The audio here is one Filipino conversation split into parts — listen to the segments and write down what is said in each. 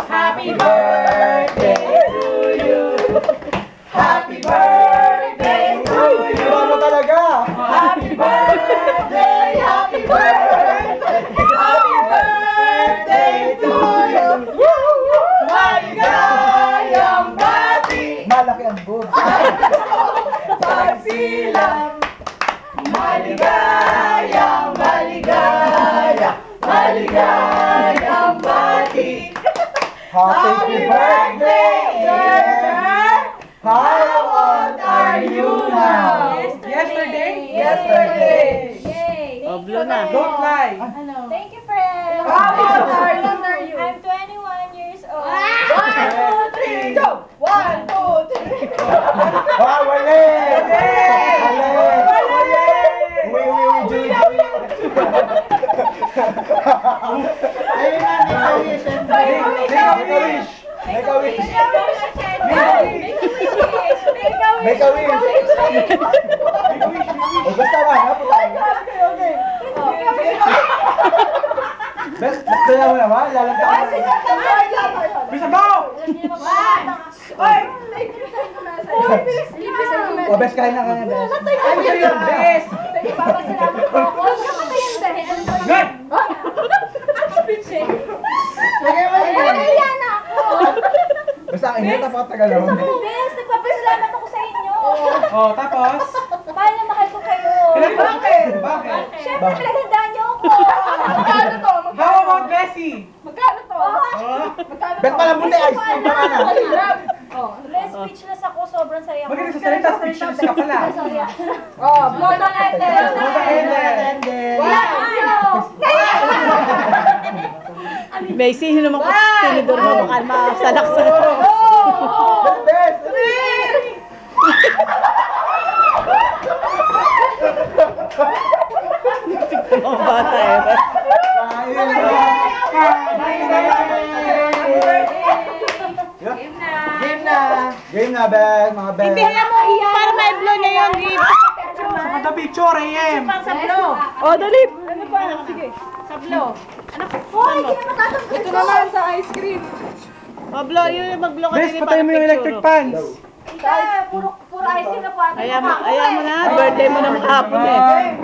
Happy birthday to you. Happy birthday to you. Ano talaga? Happy birthday, happy birthday, happy birthday to you. Maligayang bati. Malaki ang boobs. Pagsilang. Maligayang, maligaya, maligayang bati. Happy birthday, Gerger! How old are you now? Yesterday? Yesterday. Oh, blow na. Don't lie. Thank you, friend. How old are you? I'm 21 years old. 1, 2, 3, go! 1, 2, 3. Ah, wali! Uwi, Julie. Ayun na, make a wish. Make a wish. O, basta man, ha? Best, kaya mo naman, lalantakan. Bisa mo! O, best, kain na kanya, best. Bes! Papasalamat po ako. Good! Naiiyan ako. Basta, ingat na patagal naman. Bes, nagpapasalamat ako sa inyo. Oh, tapos? Mahal na mahal ko kayo. Bakit? Siyempre, pinagandaan niyo ako. Magkano to? How about Bessie? Magkano to? Bet pala buti, ice cream pa nga na. Bes, speechless ako. Sobrang saya ko. Magaling sa salita, speechless ka pala. Sorry. Oh, blow the candle. Blow the candle. May sino naman ko tinidor mo baka masalak sa Best! mga bata eh. Game na, best, mga best. Hindi alam mo, para ma-blow niya yung gift. Sa the picture, AM. Oh, dali. Sablo. Hoy, hindi na matatanggol Ito naman sa ice cream. Ma-blow, yun mag-blow ka Bes, din patay mo yung electric fans. Puro ice cream na po atin. Ayaw mo na, birthday mo na makahapon eh.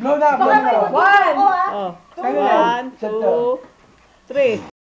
Blow na, blow na. One. Oh, 1, 2, 3.